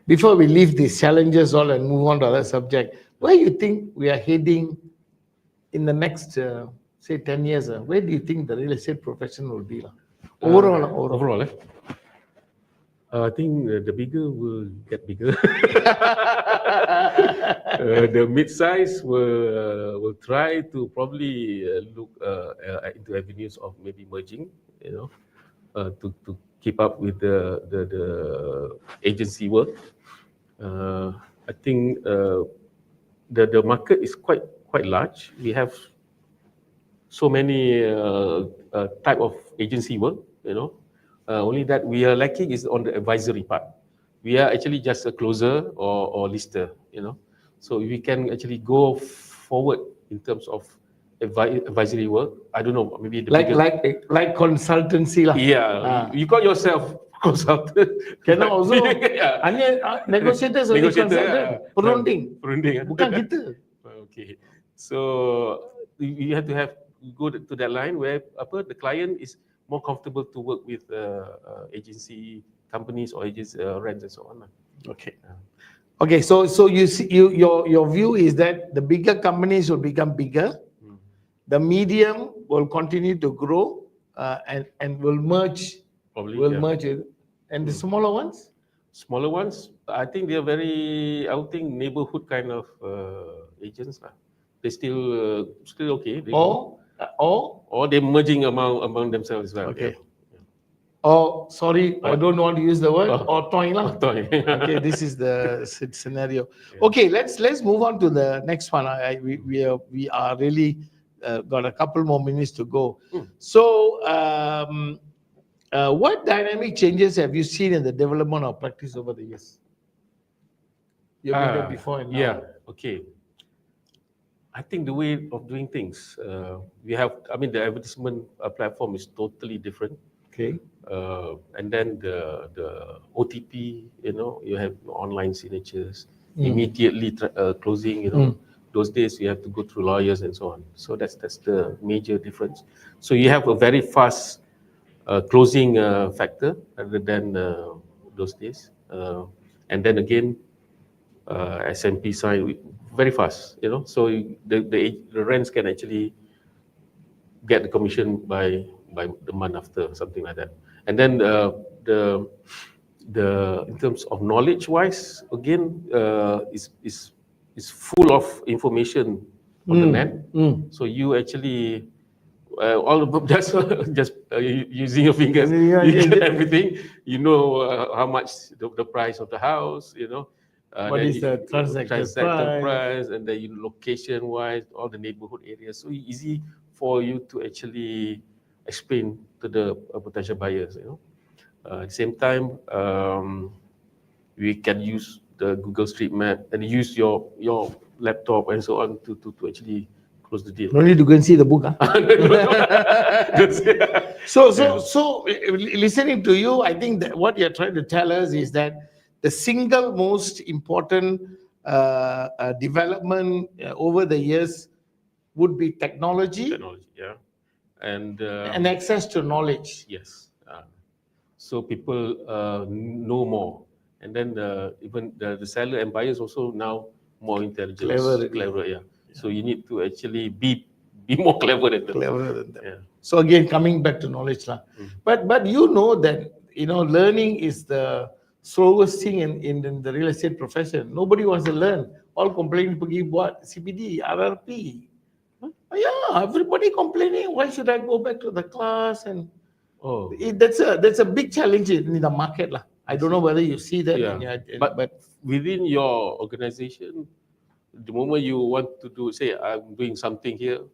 Speaker 1: Before we leave these challenges all and move on to other subject, where you think we are heading in the next, say, 10 years? Where do you think the real estate profession will be?
Speaker 2: Overall, I think the bigger will get bigger. The mid-size will try to probably look into avenues of maybe merging, to keep up with the agency work. I think the market is quite large. We have so many type of agency work. Only that we are lacking is on the advisory part. We are actually just a closer or lister. So if we can actually go forward in terms of advisory work, I don't know, maybe the
Speaker 1: like consultancy lah.
Speaker 2: Yeah, you call yourself consultant.
Speaker 1: Can also. Negotiators only consultant. Perunding. Bukan kita.
Speaker 2: Okay. So you have to go to that line where the client is more comfortable to work with agency companies or agency rents and so on.
Speaker 1: Okay. Okay. So you see, your view is that the bigger companies will become bigger. The medium will continue to grow and will merge. Merge it. And the smaller ones?
Speaker 2: Smaller ones, I think they are very, neighborhood kind of agents. They're still okay. Or they're merging among themselves as well.
Speaker 1: Okay. Sorry, I don't want to use the word. Or toy lah. Okay, this is the scenario. Okay, let's move on to the next one. We are really got a couple more minutes to go. So, what dynamic changes have you seen in the development of practice over the years? You've been there before and now.
Speaker 2: Yeah. Okay. I think the way of doing things, the advertisement platform is totally different.
Speaker 1: Okay.
Speaker 2: And then the OTP, you have online signatures, immediately closing, those days you have to go through lawyers and so on. So that's the major difference. So you have a very fast closing factor rather than those days. And then again, SMP side, very fast, so the rents can actually get the commission by the month after, something like that. And then the in terms of knowledge wise, again, is full of information on the net. So you actually all of just using your fingers, you get everything. How much the price of the house,
Speaker 1: what is the transacted
Speaker 2: price, and the location wise, all the neighborhood areas. So easy for you to actually explain to the potential buyers. At the same time, we can use the Google Street Map and use your laptop and so on to actually close the deal.
Speaker 1: No need to go and see the book. So listening to you, I think that what you're trying to tell us is that the single most important development over the years would be technology,
Speaker 2: yeah, and
Speaker 1: and access to knowledge.
Speaker 2: yes. So people know more, and then even the seller and buyers also now more intelligent, clever. Yeah. So you need to actually be more clever than them.
Speaker 1: Cleverer than them.
Speaker 2: Yeah.
Speaker 1: So again, coming back to knowledge, lah. But you know that learning is the slowest thing in the real estate profession. Nobody wants to learn. All complaining pergi buat CPD, RRP. Yeah, everybody complaining. Why should I go back to the class? And
Speaker 2: Oh,
Speaker 1: that's a big challenge in the market, lah. I don't know whether you see that.
Speaker 2: yeah. But within your organization, the moment you want to do, say, I'm doing something here,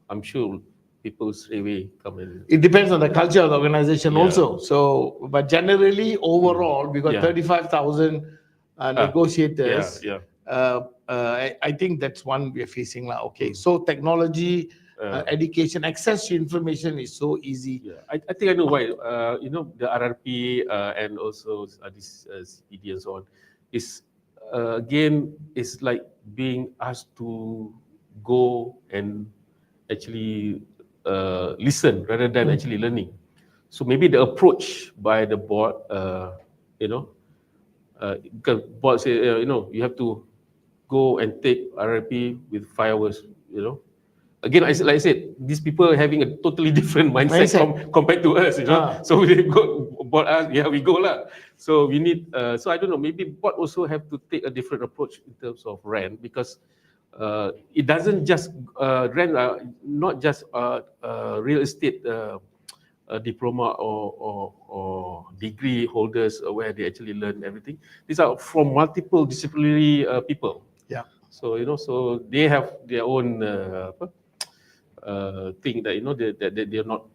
Speaker 2: I'm sure people straight away come in.
Speaker 1: It depends on the culture of the organization
Speaker 2: Yeah.
Speaker 1: also. So, but generally, overall, we got
Speaker 2: Yeah.
Speaker 1: 35,000 negotiators.
Speaker 2: Yeah,
Speaker 1: I think that's one we're facing now. Okay, so technology, education, access to information is so easy.
Speaker 2: yeah. I think I know why. The RRP and also this CPD and so on is again is like being asked to go and actually listen rather than actually learning. So maybe the approach by the board, because board say, you have to go and take RRP with 5 hours, Again, like I said, these people are having a totally different mindset. Compared to us, So they go board us, yeah, we go lah. So we need, so I don't know, maybe board also have to take a different approach in terms of rent, because it doesn't just rent, not just real estate diploma or degree holders where they actually learn everything. These are from multiple disciplinary people.
Speaker 1: Yeah.
Speaker 2: So so they have their own thing that that they're not,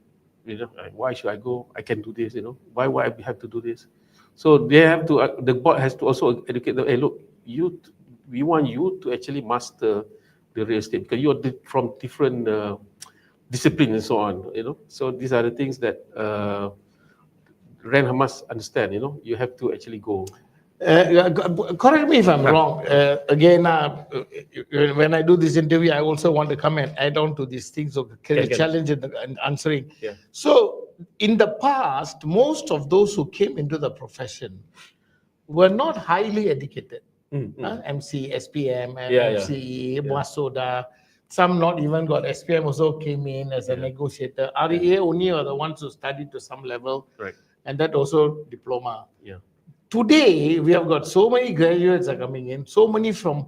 Speaker 2: why should I go? I can do this. Why I have to do this? So they have to. The board has to also educate them. Hey, look, we want you to actually master the real estate because you're from different disciplines and so on. So these are the things that rent must understand. You have to actually go.
Speaker 1: Correct me if I'm wrong. Again, when I do this interview, I also want to come and add on to these things of challenge in answering.
Speaker 2: Yeah.
Speaker 1: So, in the past, most of those who came into the profession were not highly educated. MC, SPM, MCE, Muasoda. Some not even got SPM also came in as a negotiator. REA only are the ones who studied to some level.
Speaker 2: Right.
Speaker 1: And that also diploma.
Speaker 2: Yeah.
Speaker 1: Today, we have got so many graduates are coming in, so many from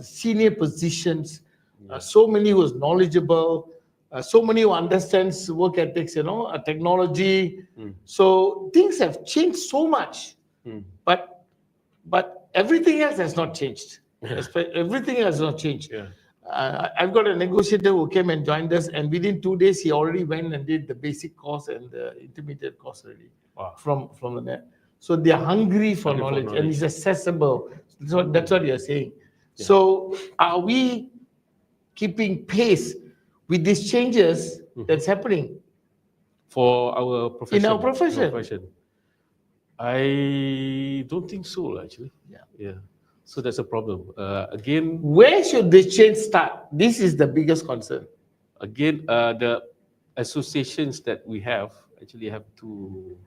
Speaker 1: senior positions, so many who is knowledgeable, so many who understands work ethics, technology. So things have changed so much, but everything else has not changed. Everything has not changed.
Speaker 2: Yeah.
Speaker 1: I've got a negotiator who came and joined us, and within 2 days, he already went and did the basic course and the intermediate course already.
Speaker 2: Wow.
Speaker 1: From the net. So they're hungry for knowledge, and it's accessible. So that's what you're saying. Yeah. So are we keeping pace with these changes that's happening
Speaker 2: for our profession?
Speaker 1: In our profession?
Speaker 2: I don't think so, actually. Yeah. So that's a problem. Again,
Speaker 1: where should the change start? This is the biggest concern.
Speaker 2: Again, the associations that we have actually have to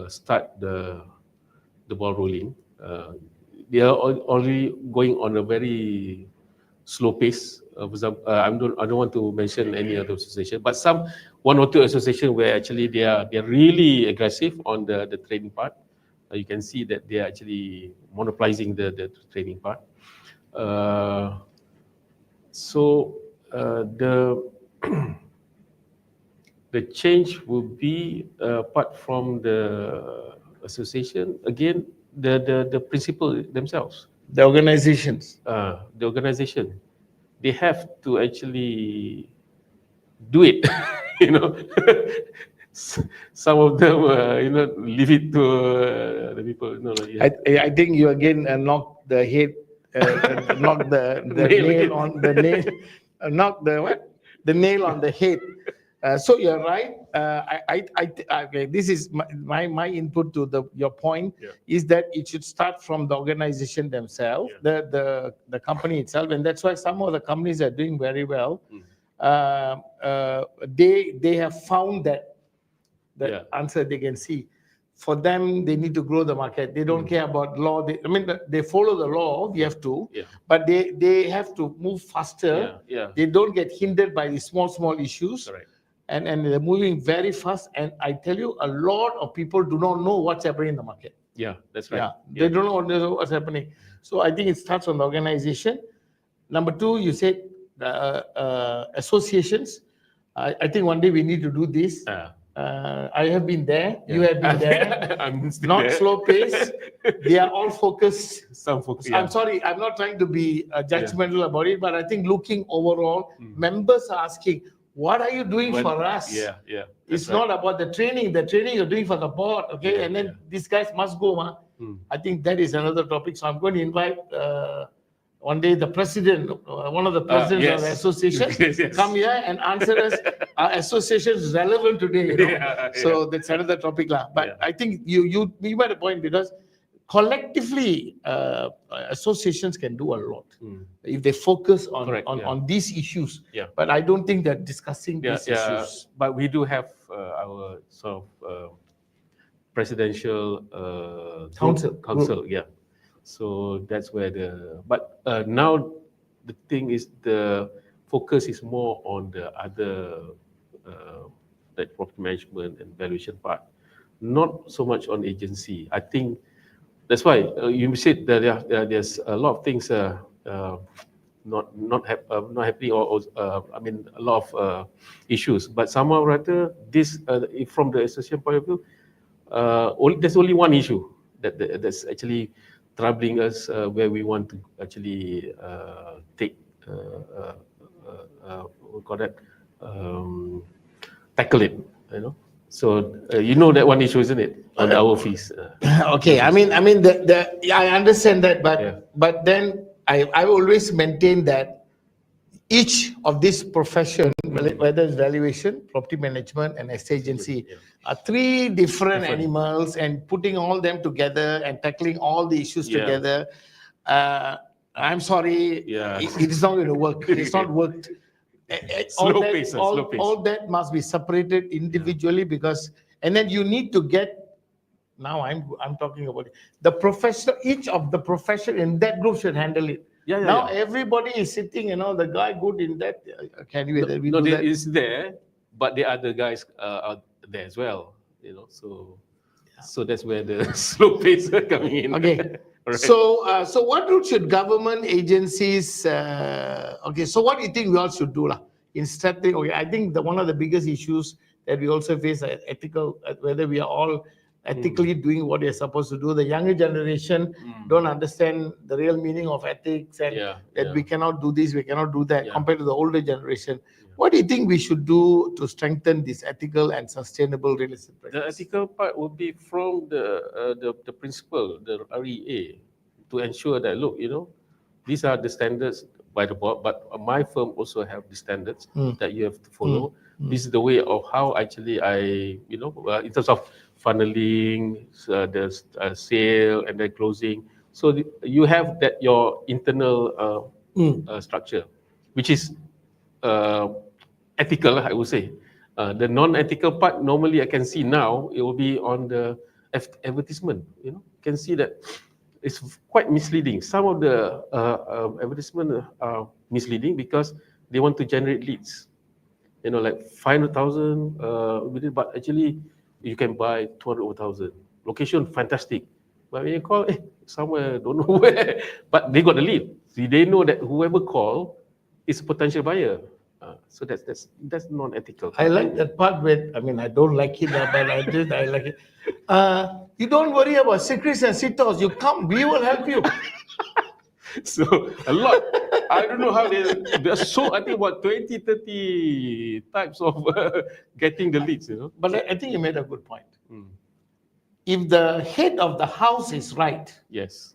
Speaker 2: start the ball rolling. They are already going on a very slow pace. For example, I don't want to mention any other association, but one or two association where actually they are really aggressive on the trading part. You can see that they are actually monopolizing the trading part. So the change will be apart from the association, again, the principal themselves.
Speaker 1: The organizations.
Speaker 2: The organization. They have to actually do it, Some of them, leave it to the people.
Speaker 1: I think you again knock the head, knock the nail on the nail, knock the what? The nail on the head. So you're right. Okay, this is my input to your point is that it should start from the organization themselves, the company itself, and that's why some of the companies are doing very well. They have found that answer they can see. For them, they need to grow the market. They don't care about law. They follow the law. We have to, but they have to move faster. They don't get hindered by the small issues.
Speaker 2: Correct.
Speaker 1: And they're moving very fast. And I tell you, a lot of people do not know what's happening in the market.
Speaker 2: Yeah, that's right.
Speaker 1: They don't know what's happening. So I think it starts on the organization. Number two, you said associations. I think one day we need to do this. I have been there. You have been there.
Speaker 2: I'm
Speaker 1: not
Speaker 2: there.
Speaker 1: slow pace. They are all focused.
Speaker 2: Some focus.
Speaker 1: I'm sorry. I'm not trying to be judgmental about it, but I think looking overall, members are asking, "What are you doing for us?" It's not about the training. The training you're doing for the board, okay? And then these guys must go, I think that is another topic. So I'm going to invite one day the president, one of the presidents of the association, come here and answer us. Our association is relevant today, So that's another topic, lah. But I think you made a point because collectively associations can do a lot if they focus on these issues. But I don't think they're discussing these issues.
Speaker 2: But we do have our sort of presidential council. So that's where now the thing is the focus is more on the other like property management and valuation part, not so much on agency. I think that's why you said that there's a lot of things not happening, or a lot of issues. But somehow or other, this from the association point of view, there's only one issue that's actually troubling us, where we want to actually take tackle it. So that one issue, isn't it, on our fees?
Speaker 1: Okay, I mean, I understand that, but then I always maintain that each of this profession, whether it's valuation, property management, and estate agency, are three different animals, and putting all them together and tackling all the issues together, I'm sorry, it is not going to work. It's not worked.
Speaker 2: Slow pace.
Speaker 1: All that must be separated individually because, and then you need to get. Now I'm talking about it. The professional, each of the profession in that group should handle it. Now everybody is sitting, the guy good in that. Can we do that?
Speaker 2: There is there, but the other guys are there as well. So that's where the slow pace are coming in.
Speaker 1: Okay. Right. So what route should government agencies? So what do you think we all should do, instead? Okay, I think one of the biggest issues that we also face are ethical, whether we are all ethically doing what we are supposed to do. The younger generation don't understand the real meaning of ethics, and that we cannot do this, we cannot do that, compared to the older generation. What do you think we should do to strengthen this ethical and sustainable real estate practice?
Speaker 2: The ethical part will be from the principal, the REA, to ensure that, look, these are the standards by the board, but my firm also have the standards that you have to follow. This is the way of how actually in terms of funneling, the sale and then closing. So you have that your internal structure, which is ethical, I would say. The non-ethical part, normally I can see now, it will be on the advertisement. You can see that it's quite misleading. Some of the advertisement are misleading because they want to generate leads. Like 500,000 but actually you can buy 200,000. Location fantastic, but when you call somewhere, don't know where, but they got the lead. So they know that whoever call is a potential buyer. So that's non-ethical.
Speaker 1: I like that part where, I don't like it, but I like it. You don't worry about secrets and sit-outs. You come, we will help you.
Speaker 2: So a lot. I don't know how there's I think about 20, 30 types of getting the leads,
Speaker 1: But I think you made a good point. If the head of the house is right,
Speaker 2: yes,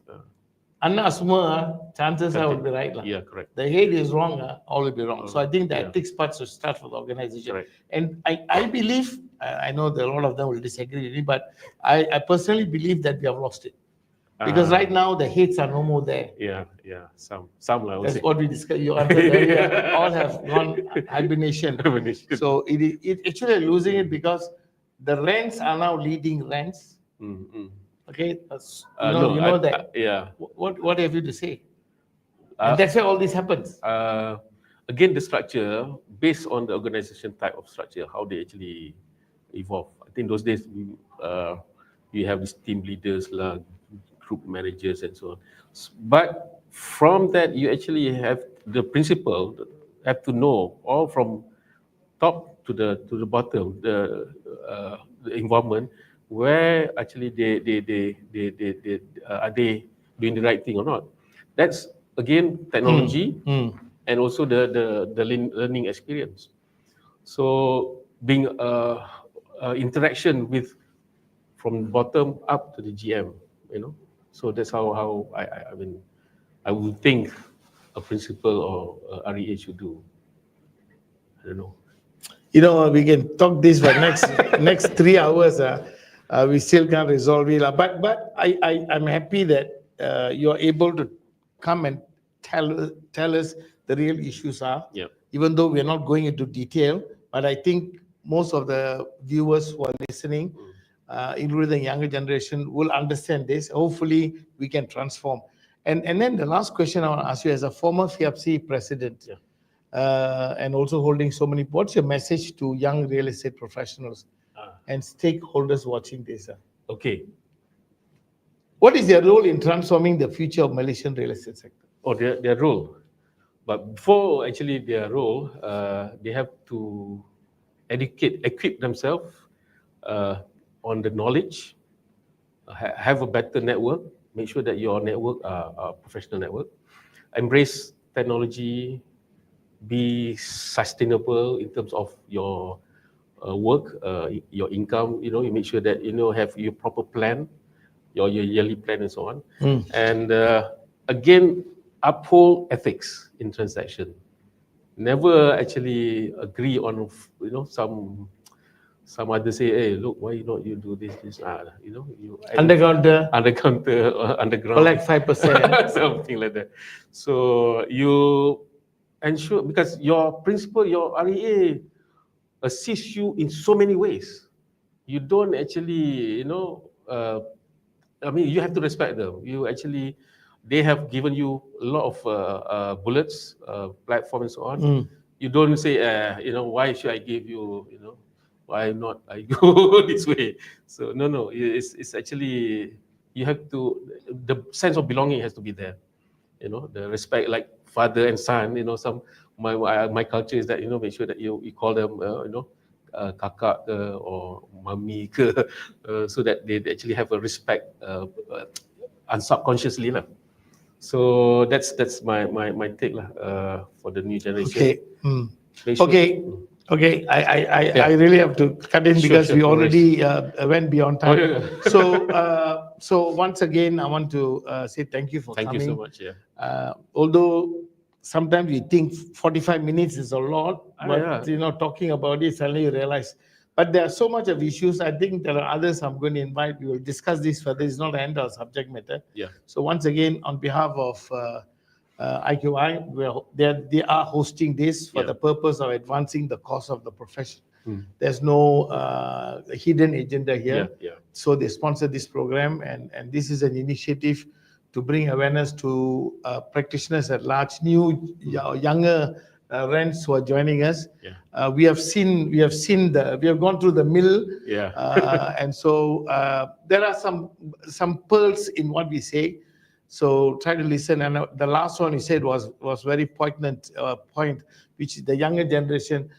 Speaker 1: Anna Asma, chances are would be right.
Speaker 2: Yeah, correct.
Speaker 1: The head is wrong, all will be wrong. So I think the
Speaker 2: Yeah.
Speaker 1: ethics part should start for the organization.
Speaker 2: Correct.
Speaker 1: And I believe, I know that a lot of them will disagree with me, but I personally believe that we have lost it. Because right now the heads are no more there.
Speaker 2: Yeah, some I would
Speaker 1: That's
Speaker 2: say.
Speaker 1: what we discussed. You answered earlier. All have gone hibernation.
Speaker 2: Hibernation.
Speaker 1: So it actually losing it because the rents are now leading rents. Okay,
Speaker 2: No,
Speaker 1: you know that.
Speaker 2: yeah.
Speaker 1: What have you to say?
Speaker 2: Uh,
Speaker 1: And that's why all this happens.
Speaker 2: Again, the structure based on the organization type of structure, how they actually evolve. I think those days you have these team leaders, group managers, and so on. But from that, you actually have the principal have to know all from top to the bottom the environment where actually they are they doing the right thing or not. That's again technology and also the learning experience. So being interaction with from bottom up to the GM, So that's how I mean I would think a principal or REA should do. I don't know.
Speaker 1: We can talk this for next 3 hours. We still can't resolve it. But I'm happy that you're able to come and tell us the real issues are.
Speaker 2: Yeah.
Speaker 1: Even though we're not going into detail, but I think most of the viewers who are listening, including the younger generation, will understand this. Hopefully, we can transform. And then the last question I want to ask you, as a former FIAPSI president, and also holding so many, what's your message to young real estate professionals and stakeholders watching this?
Speaker 2: Okay.
Speaker 1: What is their role in transforming the future of Malaysian real estate sector?
Speaker 2: Oh, their role. But before actually their role, they have to equip themselves on the knowledge, have a better network, make sure that your network are a professional network, embrace technology, be sustainable in terms of your work, your income. You make sure that have your proper plan, your yearly plan and so on. And again, uphold ethics in transaction. Never actually agree on some others say, hey, look, why not you do this?
Speaker 1: Underground,
Speaker 2: underground,
Speaker 1: collect 5%,
Speaker 2: something like that. So you ensure, because your principal, your REA assists you in so many ways. You don't actually, you have to respect them. They have given you a lot of bullets, platform and so on. You don't say, why should I give you, why not I go this way? So no, it's actually, you have to, the sense of belonging has to be there. The respect, like father and son. My culture is that make sure that you call them kakak or mami so that they actually have a respect unsubconsciously lah. So that's my take lah for the new generation.
Speaker 1: Okay. Okay. I really have to cut in because we already went beyond time. So once again, I want to say thank you for coming.
Speaker 2: Thank you so much. Yeah.
Speaker 1: Although sometimes we think 45 minutes is a lot, but talking about it, suddenly you realize. But there are so much of issues. I think there are others I'm going to invite. We will discuss this further. It's not the end of the subject matter.
Speaker 2: Yeah.
Speaker 1: So once again, on behalf of IQI, they are hosting this for the purpose of advancing the cause of the profession. There's no hidden agenda here. So they sponsor this program, and this is an initiative to bring awareness to practitioners at large, new, younger rents who are joining us. We have gone through the mill, and so there are some pearls in what we say. So try to listen. And the last one you said was very poignant point, which is the younger generation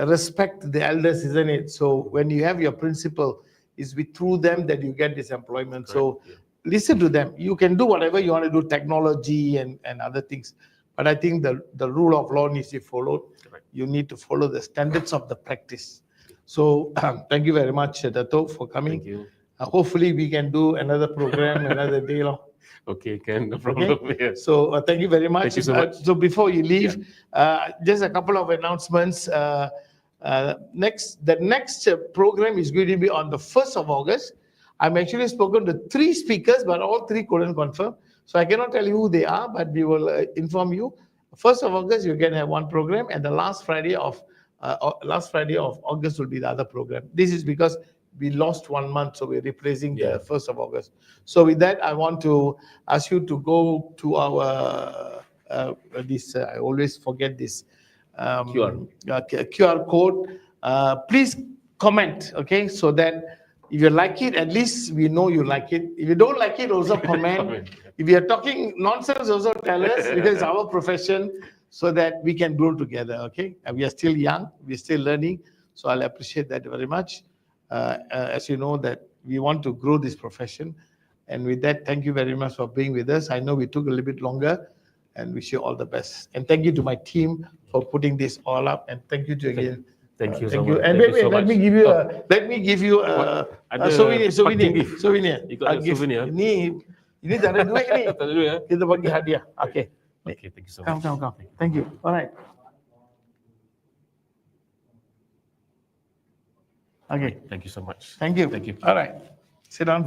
Speaker 1: respect the elders, isn't it? So when you have your principal, it's through them that you get this employment. So listen to them. You can do whatever you want to do, technology and other things. But I think the rule of law needs to be followed. You need to follow the standards of the practice. So thank you very much, Dato, for coming.
Speaker 2: Thank you.
Speaker 1: Hopefully we can do another program another day.
Speaker 2: Okay, can, no problem.
Speaker 1: Okay.
Speaker 2: Yes.
Speaker 1: So thank you very much.
Speaker 2: Thank you so much.
Speaker 1: So before you leave, just a couple of announcements. The next program is going to be on the 1st of August. I'm actually spoken to 3 speakers, but all 3 couldn't confirm. So I cannot tell you who they are, but we will inform you. 1st of August, you can have one program, and the last Friday of August will be the other program. This is because we lost 1 month, so we're replacing the 1st of August. So with that, I want to ask you to go to our I always forget this QR code. Please comment, okay, so that if you like it, at least we know you like it. If you don't like it, also comment. If you're talking nonsense, also tell us, because it's our profession, so that we can grow together, okay? And we are still young, we're still learning, so I'll appreciate that very much. As you know, that we want to grow this profession. And with that, thank you very much for being with us. I know we took a little bit longer, and wish you all the best. And thank you to my team for putting this all up. And thank you to again.
Speaker 2: Thank you
Speaker 1: Thank
Speaker 2: so
Speaker 1: you.
Speaker 2: much.
Speaker 1: And
Speaker 2: Thank
Speaker 1: wait,
Speaker 2: you so
Speaker 1: let me
Speaker 2: much.
Speaker 1: give you a souvenir.
Speaker 2: You got a souvenir?
Speaker 1: Ini tak ada duit ni.
Speaker 2: Tak ada duit,
Speaker 1: Kita bagi hadiah. Okay.
Speaker 2: Okay, thank you so much.
Speaker 1: Come. Thank you. All right. Okay.
Speaker 2: Thank you so much.
Speaker 1: Thank you.
Speaker 2: Thank you.
Speaker 1: All right. Sit down.